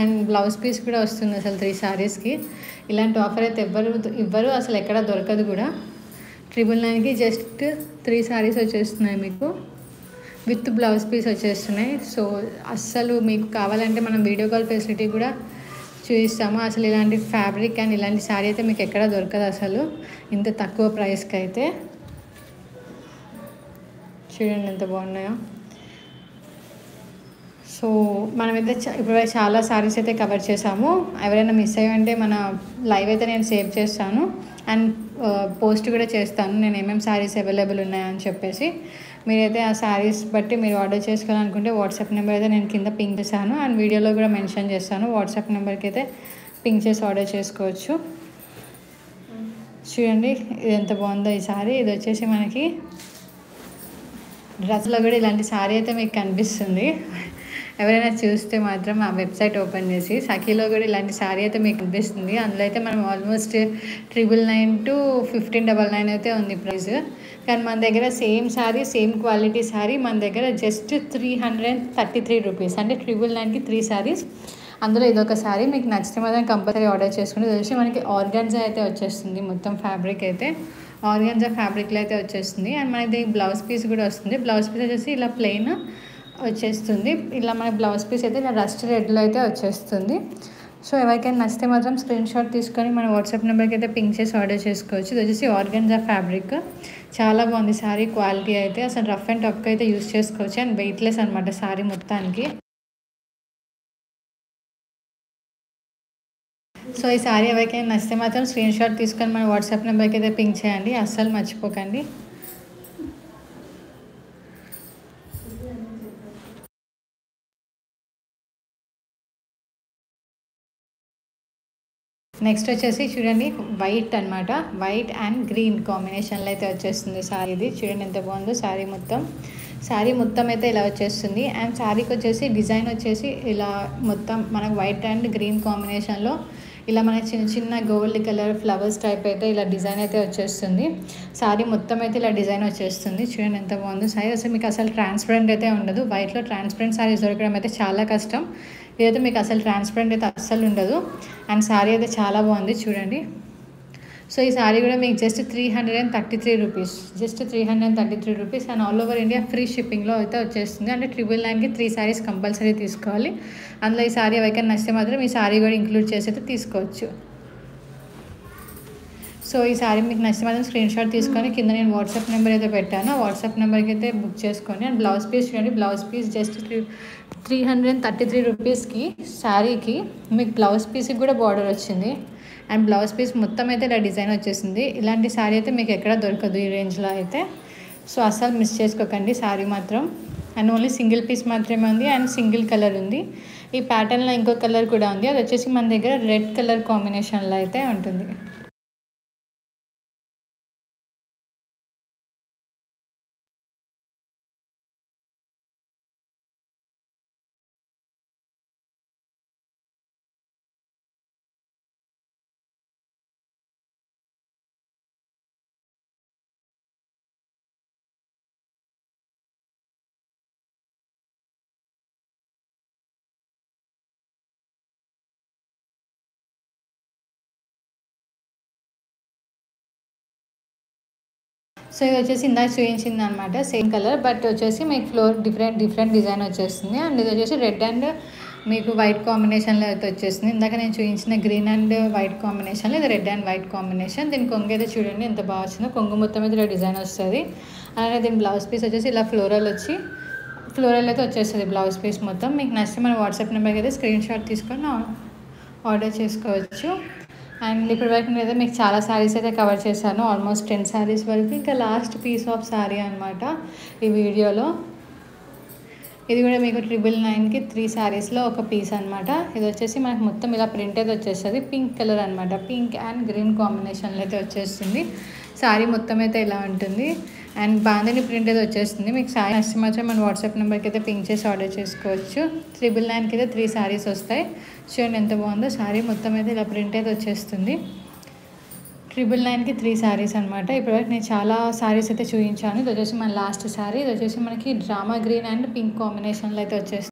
And blouse piece కూడా వస్తుంది అసలు 3 సారీస్కి. ఇలాంటి ఆఫర్ అయితే ఇవ్వరు అసలు, ఎక్కడ దొరకదు కూడా. 999కి జస్ట్ 3 సారీస్ వచ్చేస్తున్నాయి మీకు, విత్ బ్లౌజ్ పీస్ వచ్చేస్తున్నాయి. సో అస్సలు మీకు కావాలంటే మనం వీడియో కాల్ ఫెసిలిటీ కూడా చూపిస్తాము. అసలు ఇలాంటి ఫ్యాబ్రిక్ అండ్ ఇలాంటి శారీ అయితే మీకు ఎక్కడ దొరకదు అసలు, ఇంత తక్కువ ప్రైస్కి అయితే. చూడండి ఎంత బాగున్నాయో. సో మనమైతే ఇప్పుడు చాలా సారీస్ అయితే కవర్ చేసాము. ఎవరైనా మిస్ అయ్యంటే మన లైవ్ అయితే నేను సేవ్ చేస్తాను అండ్ పోస్ట్ కూడా చేస్తాను నేను ఏమేమి సారీస్ అవైలబుల్ ఉన్నాయని చెప్పేసి. మీరైతే ఆ సారీస్ బట్టి మీరు ఆర్డర్ చేసుకోవాలనుకుంటే వాట్సాప్ నెంబర్ అయితే నేను కింద పింక్ చేశాను అండ్ వీడియోలో కూడా మెన్షన్ చేస్తాను. వాట్సాప్ నెంబర్కి అయితే పింక్ చేసి ఆర్డర్ చేసుకోవచ్చు. చూడండి ఇది ఎంత బాగుందో ఈ సారీ. ఇది వచ్చేసి మనకి డ్రెస్లో కూడా ఇలాంటి సారీ అయితే మీకు కనిపిస్తుంది. ఎవరైనా చూస్తే మాత్రం ఆ వెబ్సైట్ ఓపెన్ చేసి సఖీలో కూడా ఇలాంటి సారీ అయితే మీకు కనిపిస్తుంది. అందులో అయితే మనం ఆల్మోస్ట్ 999 to 1599 అయితే ఉంది ప్రైస్. కానీ మన దగ్గర same sorry same quality sorry మన దగ్గర జస్ట్ 333 రూపీస్, అంటే 999కి 3 సారీస్. అందులో ఇదొక సారీ మీకు నచ్చితే మాత్రం కంపల్సరీ ఆర్డర్ చేసుకుంటే తెలిసి మనకి ఆర్గాన్జా అయితే వచ్చేస్తుంది. మొత్తం ఫ్యాబ్రిక్ అయితే ఆర్గాన్జా ఫ్యాబ్రిక్లో అయితే వచ్చేస్తుంది. అండ్ మనకి బ్లౌజ్ పీస్ కూడా వస్తుంది. బ్లౌజ్ పీస్ వచ్చేసి ఇలా ప్లెయిన్ వచ్చేస్తుంది. ఇలా మన బ్లౌజ్ పీస్ అయితే ఇలా రస్ట్ రెడ్లో అయితే వచ్చేస్తుంది. సో ఎవరికైనా నచ్చితే మాత్రం స్క్రీన్ షాట్ తీసుకొని మన వాట్సాప్ నెంబర్కి అయితే పింక్ చేసి ఆర్డర్ చేసుకోవచ్చు. ఇది వచ్చేసి ఆర్గాన్జా ఫ్యాబ్రిక్, చాలా బాగుంది సారీ క్వాలిటీ అయితే. అసలు రఫ్ అండ్ టఫ్గా అయితే యూస్ చేసుకోవచ్చు అండ్ వెయిట్లెస్ అనమాట సారీ మొత్తానికి. సో ఈ సారీ ఎవరికైనా నచ్చితే మాత్రం స్క్రీన్ షాట్ తీసుకొని మన వాట్సాప్ నెంబర్కి అయితే పింక్ చేయండి, అస్సలు మర్చిపోకండి. నెక్స్ట్ వచ్చేసి చూడండి వైట్ అనమాట, వైట్ అండ్ గ్రీన్ కాంబినేషన్లో అయితే వచ్చేస్తుంది సారీ. ఇది చూడండి ఎంత బాగుందో సారీ మొత్తం అయితే ఇలా వచ్చేస్తుంది. అండ్ సారీకి వచ్చేసి డిజైన్ వచ్చేసి ఇలా మొత్తం మనకు వైట్ అండ్ గ్రీన్ కాంబినేషన్లో ఇలా మనకి చిన్న చిన్న గోల్డ్ కలర్ ఫ్లవర్స్ టైప్ అయితే ఇలా డిజైన్ అయితే వచ్చేస్తుంది. సారీ మొత్తం అయితే ఇలా డిజైన్ వచ్చేస్తుంది. చూడండి ఎంత బాగుందో సారీ. అసలు మీకు అసలు ట్రాన్స్పరెంట్ అయితే ఉండదు. వైట్లో ట్రాన్స్పరెంట్ సారీస్ దొరకడం అయితే చాలా కష్టం. ఇదైతే మీకు అసలు ట్రాన్స్పరెంట్ అయితే అస్సలు ఉండదు. అండ్ సారీ అయితే చాలా బాగుంది చూడండి. సో ఈ సారీ కూడా మీకు just 333 rupees, just 333 rupees and all over India free షిప్పింగ్లో అయితే వచ్చేస్తుంది. అంటే 999కి 3 సారీస్ కంపల్సరీ తీసుకోవాలి. అందులో ఈ సారీ ఎవరికైనా నచ్చితే మాత్రం ఈ సారీ కూడా ఇంక్లూడ్ చేసి అయితే తీసుకోవచ్చు. సో ఈ సారీ మీకు నచ్చితే మాత్రం స్క్రీన్ షాట్ తీసుకొని కింద నేను వాట్సాప్ నెంబర్ అయితే పెట్టాను, వాట్సాప్ నెంబర్కి అయితే బుక్ చేసుకోండి. అండ్ బ్లౌజ్ పీస్ చూడండి, బ్లౌజ్ పీస్ జస్ట్ 333 రూపీస్కి శారీకి మీకు బ్లౌజ్ పీస్కి కూడా బార్డర్ వచ్చింది. అండ్ బ్లౌజ్ పీస్ మొత్తం అయితే ఇలా డిజైన్ వచ్చేసింది. ఇలాంటి శారీ అయితే మీకు ఎక్కడ దొరకదు ఈ రేంజ్లో అయితే. సో అస్సలు మిస్ చేసుకోకండి శారీ మాత్రం. అండ్ ఓన్లీ సింగిల్ పీస్ మాత్రమే ఉంది అండ్ సింగిల్ కలర్ ఉంది. ఈ ప్యాటర్న్లో ఇంకో కలర్ కూడా ఉంది, అది వచ్చేసి మన దగ్గర రెడ్ కలర్ కాంబినేషన్లో అయితే ఉంటుంది. సో ఇది వచ్చేసి ఇందాక చూపించింది అనమాట, సేమ్ కలర్ బట్ వచ్చేసి మీకు ఫ్లోర్ డిఫరెంట్ డిజైన్ వచ్చేస్తుంది. అండ్ ఇది వచ్చేసి రెడ్ అండ్ మీకు వైట్ కాంబినేషన్లో అయితే వచ్చేస్తుంది. ఇందాక నేను చూపించిన గ్రీన్ అండ్ వైట్ కాంబినేషన్లో ఇది రెడ్ అండ్ వైట్ కాంబినేషన్. దీని కొంగు అయితే చూడండి ఎంత బాగా వచ్చిందో, కొంగు మొత్తం అయితే ఇలా డిజైన్ వస్తుంది. అలాగే దీని బ్లౌజ్ పీస్ వచ్చేసి ఇలా ఫ్లోరల్ అయితే వచ్చేస్తుంది బ్లౌజ్ పీస్ మొత్తం. మీకు నచ్చితే మన వాట్సాప్ నెంబర్కి అయితే స్క్రీన్ షాట్ తీసుకొని ఆర్డర్ చేసుకోవచ్చు. అండ్ ఇప్పటి వరకు నేనైతే మీకు చాలా శారీస్ అయితే కవర్ చేశాను, ఆల్మోస్ట్ 10 శారీస్ వరకు. ఇంకా లాస్ట్ పీస్ ఆఫ్ శారీ అనమాట ఈ వీడియోలో. ఇది కూడా మీకు 999కి 3 శారీస్లో ఒక పీస్ అనమాట. ఇది వచ్చేసి మనకు మొత్తం ఇలా ప్రింట్ అయితే వచ్చేస్తుంది, పింక్ కలర్ అనమాట, పింక్ అండ్ గ్రీన్ కాంబినేషన్లో అయితే వచ్చేస్తుంది. శారీ మొత్తం అయితే ఇలా ఉంటుంది అండ్ బాందని ప్రింట్ అయితే వచ్చేస్తుంది. మీకు శారీ నచ్చితే మాత్రం మన వాట్సాప్ నెంబర్కి అయితే పింక్ చేసి ఆర్డర్ చేసుకోవచ్చు. 999కి అయితే 3 శారీస్ వస్తాయి. చూడండి ఎంత బాగుందో, శారీ మొత్తం అయితే ఇలా ప్రింట్ అయితే వచ్చేస్తుంది. 999కి 3 శారీస్ అనమాట. ఇప్పటివరకు నేను చాలా శారీస్ అయితే చూపించాను. ఇది వచ్చేసి మన లాస్ట్ శారీ. ఇది వచ్చేసి మనకి డ్రామా గ్రీన్ అండ్ పింక్ కాంబినేషన్లో అయితే వచ్చేస్తుంది.